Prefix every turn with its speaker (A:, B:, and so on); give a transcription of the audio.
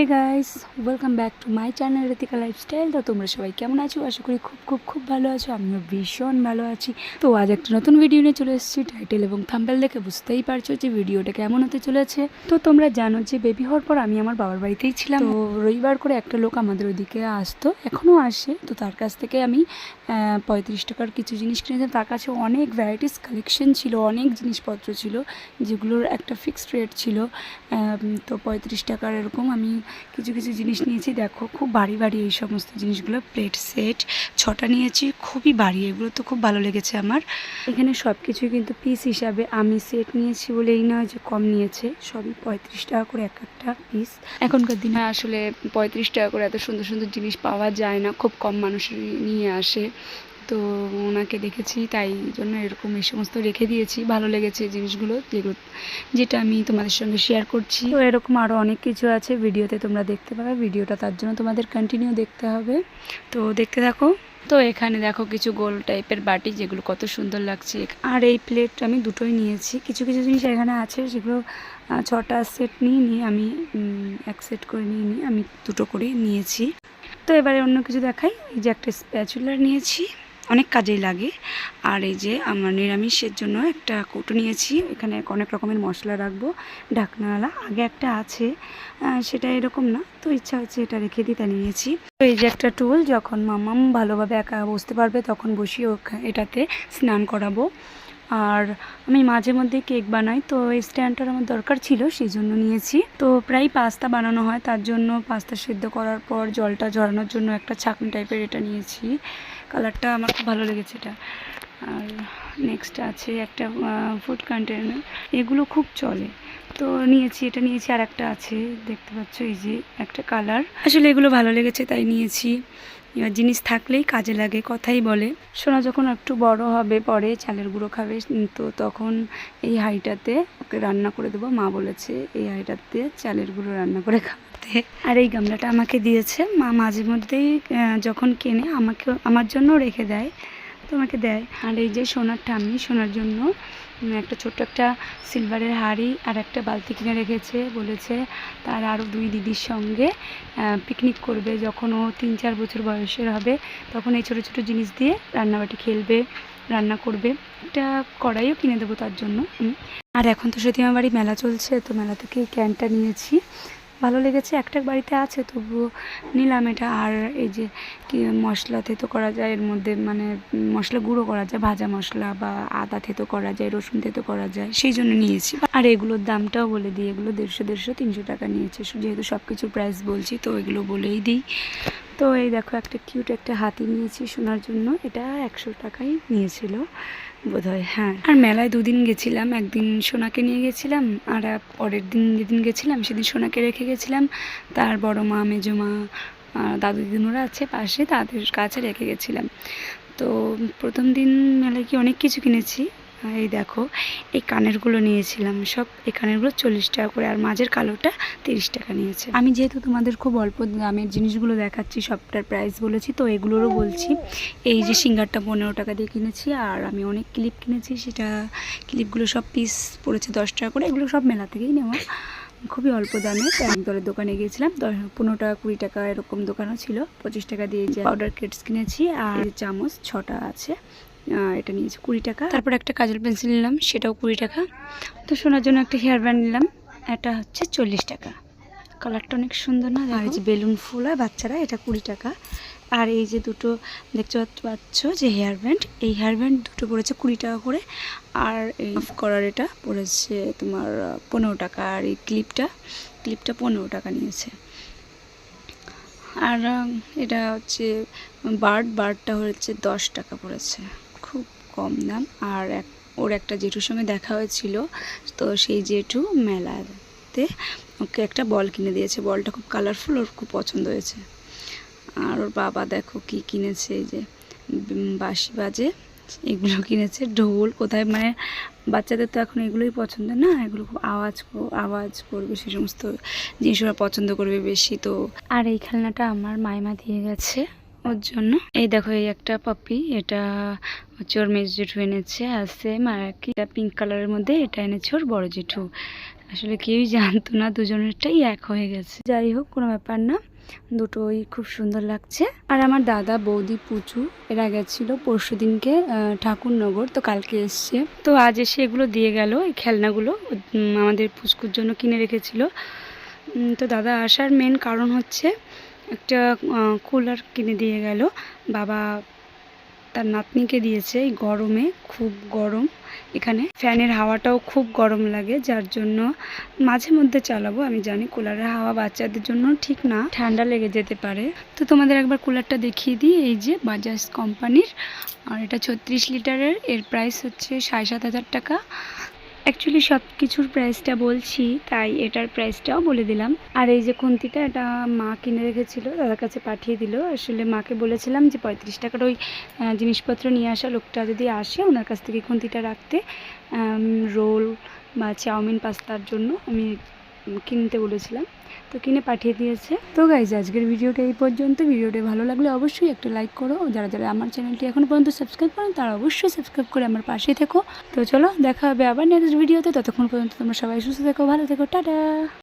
A: Hey guys welcome back to my channel Ritika lifestyle. तो तुम्हारा सबाई केमन आछो? आशा करी खूब खूब खूब भालो आछो। आमिও भीषण भालो आছি। तो आज एक नतून भिडियो নিয়ে চলে এসেছি। টাইটেল এবং থাম্বনেল দেখে বুঝতেই পারছো যে ভিডিওটা কেমন হতে চলেছে। তো তোমরা জানো যে বেবি হওয়ার পর আমি আমার বাবার বাড়িতেই ছিলাম। তো রবিবার করে একটা লোক আমাদের ওইদিকে আসতো, এখনও আসে। তো তার কাছ থেকে আমি 35 টাকার কিছু জিনিস কিনেছিলাম। তার কাছে অনেক ভ্যারাইটিস কালেকশন ছিল, অনেক জিনিসপত্র ছিল যেগুলোর একটা ফিক্সড রেট ছিল। তো 35 টাকার এরকম আমি কিছু কিছু জিনিস নিয়েছি। দেখো খুব ভারী ভারী এই সমস্ত জিনিসগুলো, প্লেট সেট 6টা নিয়েছি, খুবই ভারী। এগুলো তো খুব ভালো লেগেছে আমার। এখানে সব কিছুই কিন্তু পিস হিসাবে, আমি সেট নিয়েছি বলে এই নয় যে কম নিয়েছে, সবই 35 টাকা করে এক একটা পিস। এখনকার দিনে আসলে 35 টাকা করে এত সুন্দর সুন্দর জিনিস পাওয়া যায় না, খুব কম মানুষই নিয়ে আসে। তো ওনাকে দেখেছি তাই জন্য এরকম এই সমস্ত রেখে দিয়েছি। ভালো লেগেছে জিনিসগুলো, যেটা আমি তোমাদের সঙ্গে শেয়ার করছি। তো এরকম আরও অনেক কিছু আছে, ভিডিওতে তোমরা দেখতে পাবে। ভিডিওটা তার জন্য তোমাদের কন্টিনিউ দেখতে হবে, তো দেখতে থাকো। তো এখানে দেখো কিছু গোল টাইপের বাটি, যেগুলো কত সুন্দর লাগছে। আর এই প্লেট আমি দুটোই নিয়েছি। কিছু কিছু জিনিস এখানে আছে যেগুলো 6টা সেট নিয়ে আমি এক সেট করে নিয়ে আমি দুটো করে নিয়েছি। তো এবারে অন্য কিছু দেখাই। এই যে একটা স্প্যাচুলার নিয়েছি, অনেক কাজেই লাগে। আর এই যে আমার নিরামিষের জন্য একটা কৌটো নিয়েছি, এখানে অনেক রকমের মশলা রাখবো, ঢাকনাওয়ালা। আগে একটা আছে, সেটা এরকম না, তো ইচ্ছা হচ্ছে এটা রেখে দিই, তা নিয়েছি। তো এই যে একটা টুল, যখন মামাম ভালোভাবে একা বসতে পারবে তখন বসিয়ে এটাতে স্নান করাবো। আর আমি মাঝে মধ্যে কেক বানাই, তো এই স্ট্যান্ডটার আমার দরকার ছিল, সেই জন্য নিয়েছি। তো প্রায় পাস্তা বানানো হয়, তার জন্য পাস্তা সিদ্ধ করার পর জলটা ঝরানোর জন্য একটা ছাঁকনি টাইপের এটা নিয়েছি। কালারটা আমার খুব ভালো লেগেছে এটা। আর নেক্সট আছে একটা ফুড কন্টেনার, এগুলো খুব চলে, তো নিয়েছি, এটা নিয়েছি। আর একটা আছে, দেখতে পাচ্ছ, এই যে একটা কালার। আসলে এগুলো ভালো লেগেছে তাই নিয়েছি। এবার জিনিস থাকলেই কাজে লাগে, কথাই বলে। সোনা যখন একটু বড় হবে, পরে চালের গুঁড়ো খাবে, তো তখন এই হাঁড়িটাতে ওকে রান্না করে দেবো। মা বলেছে এই হাঁড়িটাতে চালের গুঁড়ো রান্না করে খাওয়াতে। আর এই গামলাটা আমাকে দিয়েছে মা, মাঝে মধ্যেই যখন কেনে আমার জন্য রেখে দেয়, তো আমাকে দেয়। আর এই যে সোনার ঠাম্মি, সোনার জন্য একটা ছোট্ট একটা সিলভারের হাঁড়ি আর একটা বালতি কিনে রেখেছে। বলেছে তার আরও 2 দিদির সঙ্গে পিকনিক করবে, যখন ও 3-4 বছর বয়সের হবে, তখন এই ছোটো ছোটো জিনিস দিয়ে রান্নাবাটি খেলবে, রান্না করবে। একটা কড়াইও কিনে দেবো তার জন্য আমি। আর এখন তো সতীমা বাড়ি মেলা চলছে, তো মেলা থেকে এই ক্যানটা নিয়েছি, ভালো লেগেছে। একটা বাড়িতে আছে তবুও নিলাম এটা। আর এই যে কি মশলা থেতো করা যায় এর মধ্যে, মানে মশলা গুঁড়ো করা যায়, ভাজা মশলা বা আদা থেতো করা যায়, রসুন থেতো করা যায়, সেই জন্য নিয়েছি। আর এগুলোর দামটাও বলে দিই, এগুলো 150-300 টাকা নিয়েছে। যেহেতু সব কিছুর প্রাইস বলছি, তো এগুলো বলেই দিই। তো এই দেখো একটা কিউট একটা হাতি নিয়েছি শোনার জন্য, এটা 100 টাকাই নিয়েছিল বোধহয়, হ্যাঁ। আর মেলায় 2 দিন গেছিলাম, একদিন সোনাকে নিয়ে গেছিলাম, আর পরের দিন যেদিন গেছিলাম সেদিন সোনাকে রেখে গেছিলাম। তার বড় মা, মেজো মা, দাদু দিদিনুরা আছে পাশে, তাদের কাছে রেখে গেছিলাম। তো প্রথম দিন মেলায় কি অনেক কিছু কিনেছি। এই দেখো এই কানেরগুলো নিয়েছিলাম, সব এই কানেরগুলো 40 টাকা করে, আর মাঝের কালোটা 30 টাকা নিয়েছে। আমি যেহেতু তোমাদের খুব অল্প দামের জিনিসগুলো দেখাচ্ছি, সবটার প্রাইস বলেছি, তো এগুলোরও বলছি। এই যে সিঙ্গারটা 15 টাকা দিয়ে কিনেছি, আর আমি অনেক ক্লিপ কিনেছি, সেটা ক্লিপগুলো সব পিস পড়েছে 10 টাকা করে। এগুলো সব মেলা থেকেই নেওয়া, খুবই অল্প দামে। একদলের দোকানে গিয়েছিলাম, 15 টাকা 20 টাকা এরকম দোকানও ছিল। 25 টাকা দিয়ে যে পাউডার কিটস কিনেছি, আর চামচ 6টা আছে, এটা নিয়েছি 20 টাকা। তারপর একটা কাজল পেন্সিল নিলাম, সেটাও 20 টাকা। তো শোনার জন্য একটা হেয়ার ব্যান্ড নিলাম, এটা হচ্ছে 40 টাকা। কালারটা অনেক সুন্দর না? আর এই যে বেলুন ফুল হয় বাচ্চারা, এটা 20 টাকা। আর এই যে দুটো দেখতে পাচ্ছ যে হেয়ার ব্যান্ড, এই হেয়ার ব্যান্ড দুটো পড়েছে 20 টাকা করে। আর এই অফ করার এটা পড়েছে তোমার 15 টাকা। আর এই ক্লিপটা 15 টাকা নিয়েছে। আর এটা হচ্ছে বার্ডটা হচ্ছে 10 টাকা পড়েছে, খুব কম দাম। আর ওর একটা জেঠুর সঙ্গে দেখা হয়েছিল, তো সেই জেঠু মেলাতে ওকে একটা বল কিনে দিয়েছে। বলটা খুব কালারফুল, ওর খুব পছন্দ হয়েছে। আর ওর বাবা দেখো কি কিনেছে, এই যে বাঁশি বাজে এগুলো কিনেছে, ঢোল। কোথায় মানে বাচ্চাদের তো এখন এগুলোই পছন্দ না, এগুলো খুব আওয়াজ করবে, সেই সমস্ত জিনিস ওরা পছন্দ করবে বেশি। তো আর এই খেলনাটা আমার মাইমা দিয়ে গেছে ওর জন্য। এই দেখো এই একটা পাপি, এটা হচ্ছে ওর মেজ জেঠু এনেছে, আর সেম আর কি পিঙ্ক কালারের মধ্যে এটা এনেছে ওর বড় জেঠু। আসলে কেউই জানতো না, দুজনেরটাই এক হয়ে গেছে। যাই হোক, কোনো ব্যাপার না, দুটোই খুব সুন্দর লাগছে। আর আমার দাদা, বৌদি, পুচু এরা গেছিলো পরশু দিনকে ঠাকুরনগর, তো কালকে এসছে। তো আজ এসে এগুলো দিয়ে গেল, এই খেলনাগুলো আমাদের পুচকুর জন্য কিনে রেখেছিল। তো দাদা আসার মেন কারণ হচ্ছে একটা কুলার কিনে দিয়ে গেল। বাবা তার নাতনিকে দিয়েছে। এই গরমে, খুব গরম এখানে, ফ্যানের হাওয়াটাও খুব গরম লাগে, যার জন্য মাঝে মধ্যে চালাবো। আমি জানি কুলারের হাওয়া বাচ্চাদের জন্য ঠিক না, ঠান্ডা লেগে যেতে পারে। তো তোমাদের একবার কুলারটা দেখিয়ে দিই। এই যে বাজাজ কোম্পানির, আর এটা 36 লিটারের। এর প্রাইস হচ্ছে 7,500 টাকা। অ্যাকচুয়ালি সব কিছুর প্রাইসটা বলছি, তাই এটার প্রাইসটাও বলে দিলাম। আর এই যে খুন্তিটা, এটা মা কিনে রেখেছিল, দাদার কাছে পাঠিয়ে দিল। আসলে মাকে বলেছিলাম যে 35 টাকার ওই জিনিসপত্র নিয়ে আসা লোকটা যদি আসে, ওনার কাছ থেকে খুন্তিটা রাখতে, রোল বা চাউমিন পাস্তার জন্য আমি কিনতে বলেছিলাম, তো কিনে পাঠিয়ে দিয়েছে। তো গাইজ, আজকের ভিডিওটা এই পর্যন্ত। ভিডিওটা ভালো লাগলে অবশ্যই একটা লাইক করো। যারা যারা আমার চ্যানেলটি এখনও পর্যন্ত সাবস্ক্রাইব করেন, তারা অবশ্যই সাবস্ক্রাইব করে আমার পাশে থেকো। তো চলো, দেখা হবে আবার নেক্সট ভিডিওতে। ততক্ষণ পর্যন্ত তোমরা সবাই সুস্থ থেকো, ভালো থেকো, টাটা।